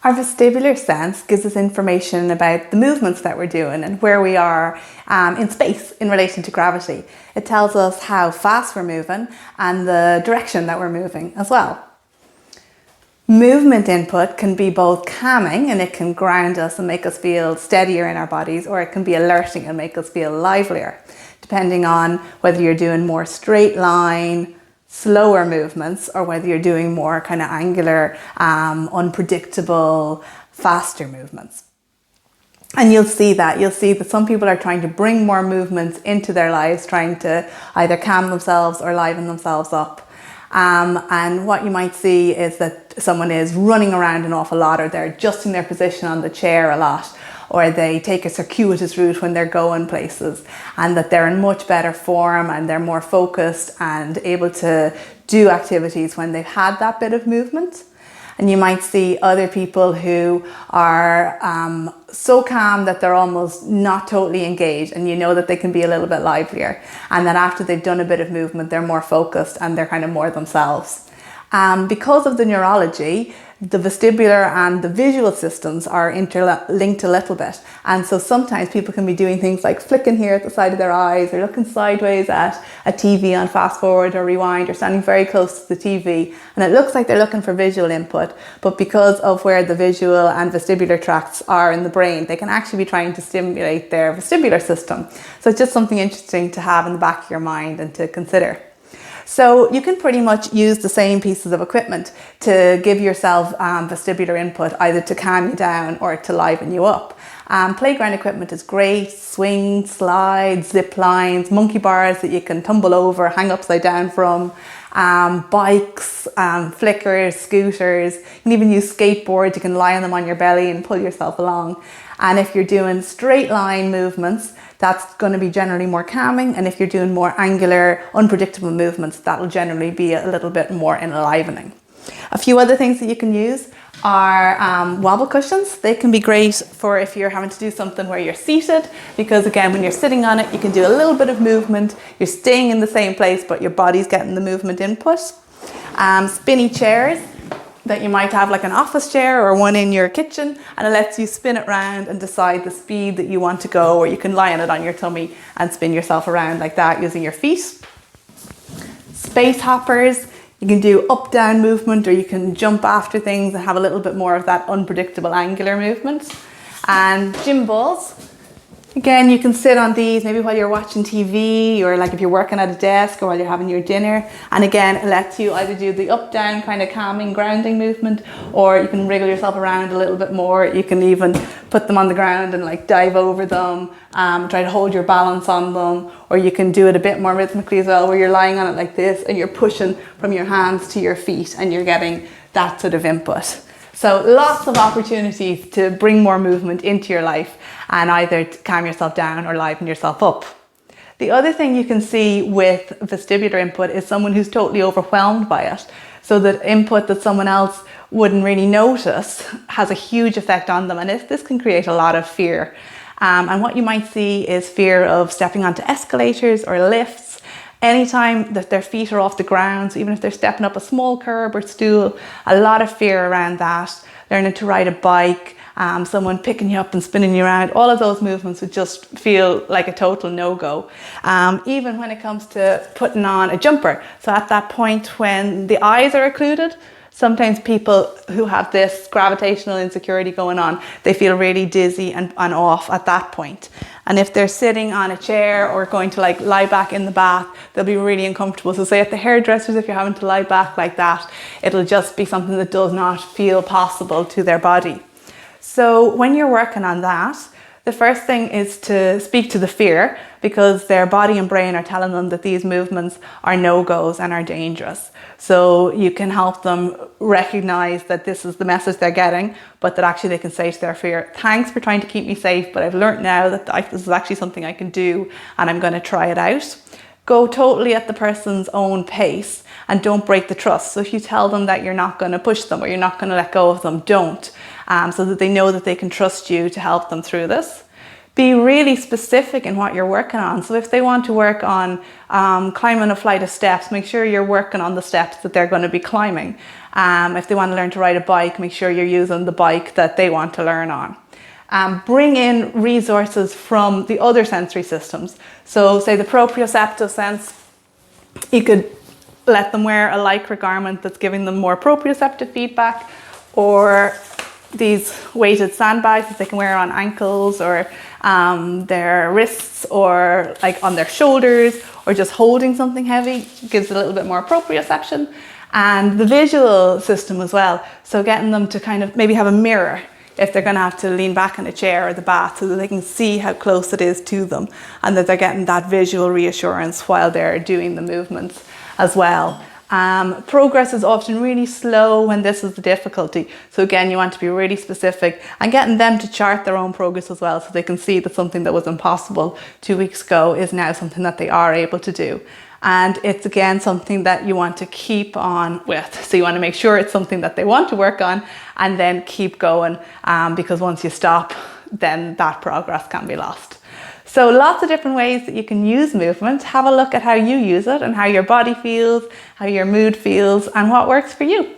Our vestibular sense gives us information about the movements that we're doing and where we are in space in relation to gravity. It tells us how fast we're moving and the direction that we're moving as well. Movement input can be both calming, and it can ground us and make us feel steadier in our bodies, or it can be alerting and make us feel livelier, depending on whether you're doing more straight line, slower movements, or whether you're doing more kind of angular, unpredictable, faster movements. And you'll see that some people are trying to bring more movements into their lives, trying to either calm themselves or liven themselves up. And what you might see is that someone is running around an awful lot, or they're adjusting their position on the chair a lot, or they take a circuitous route when they're going places, and that they're in much better form and they're more focused and able to do activities when they've had that bit of movement. And you might see other people who are so calm that they're almost not totally engaged, and you know that they can be a little bit livelier, and that after they've done a bit of movement they're more focused and they're kind of more themselves. Because of the neurology, the vestibular and the visual systems are interlinked a little bit, and so sometimes people can be doing things like flicking here at the side of their eyes, or looking sideways at a TV on fast forward or rewind, or standing very close to the TV, and it looks like they're looking for visual input, but because of where the visual and vestibular tracts are in the brain, they can actually be trying to stimulate their vestibular system. So it's just something interesting to have in the back of your mind and to consider. So you can pretty much use the same pieces of equipment to give yourself vestibular input, either to calm you down or to liven you up. Playground equipment is great: swings, slides, zip lines, monkey bars that you can tumble over, hang upside down from, bikes, flickers, scooters. You can even use skateboards. You can lie on them on your belly and pull yourself along. And if you're doing straight line movements, that's going to be generally more calming. And if you're doing more angular, unpredictable movements, that'll generally be a little bit more enlivening. A few other things that you can use are wobble cushions. They can be great for if you're having to do something where you're seated, because again, when you're sitting on it, you can do a little bit of movement. You're staying in the same place, but your body's getting the movement input. Spinny chairs that you might have, like an office chair or one in your kitchen, and it lets you spin it around and decide the speed that you want to go, or you can lie on it on your tummy and spin yourself around like that using your feet. Space hoppers. You can do up-down movement, or you can jump after things and have a little bit more of that unpredictable angular movement. And gym balls. Again, you can sit on these maybe while you're watching TV, or like if you're working at a desk, or while you're having your dinner. And again, it lets you either do the up-down kind of calming, grounding movement, or you can wriggle yourself around a little bit more. You can even put them on the ground and like dive over them, try to hold your balance on them, or you can do it a bit more rhythmically as well, where you're lying on it like this and you're pushing from your hands to your feet and you're getting that sort of input. So lots of opportunities to bring more movement into your life and either calm yourself down or liven yourself up. The other thing you can see with vestibular input is someone who's totally overwhelmed by it. So that input that someone else wouldn't really notice has a huge effect on them, and this can create a lot of fear. And what you might see is fear of stepping onto escalators or lifts. Anytime that their feet are off the ground, so even if they're stepping up a small curb or stool, a lot of fear around that. Learning to ride a bike, someone picking you up and spinning you around, all of those movements would just feel like a total no-go. Even when it comes to putting on a jumper. So at that point when the eyes are occluded, sometimes people who have this gravitational insecurity going on, they feel really dizzy and off at that point. And if they're sitting on a chair or going to like lie back in the bath, they'll be really uncomfortable. So say at the hairdressers, if you're having to lie back like that, it'll just be something that does not feel possible to their body. So when you're working on that, the first thing is to speak to the fear, because their body and brain are telling them that these movements are no-goes and are dangerous. So you can help them recognize that this is the message they're getting, but that actually they can say to their fear, thanks for trying to keep me safe, but I've learned now that this is actually something I can do and I'm going to try it out. Go totally at the person's own pace and don't break the trust. So if you tell them that you're not going to push them or you're not going to let go of them, don't. So that they know that they can trust you to help them through this. be really specific in what you're working on. So if they want to work on climbing a flight of steps, make sure you're working on the steps that they're going to be climbing. If they want to learn to ride a bike, make sure you're using the bike that they want to learn on. Bring in resources from the other sensory systems. So say the proprioceptive sense, you could let them wear a lycra garment that's giving them more proprioceptive feedback, or these weighted sandbags that they can wear on ankles or their wrists, or like on their shoulders, or just holding something heavy gives a little bit more proprioception. And the visual system as well. So getting them to kind of maybe have a mirror if they're going to have to lean back in a chair or the bath, so that they can see how close it is to them, and that they're getting that visual reassurance while they're doing the movements as well. Progress is often really slow when this is the difficulty. So again, you want to be really specific and getting them to chart their own progress as well, so they can see that something that was impossible 2 weeks ago is now something that they are able to do. And it's again something that you want to keep on with. So you want to make sure it's something that they want to work on, and then keep going, because once you stop, then that progress can be lost. So lots of different ways that you can use movement. Have a look at how you use it and how your body feels, how your mood feels, and what works for you.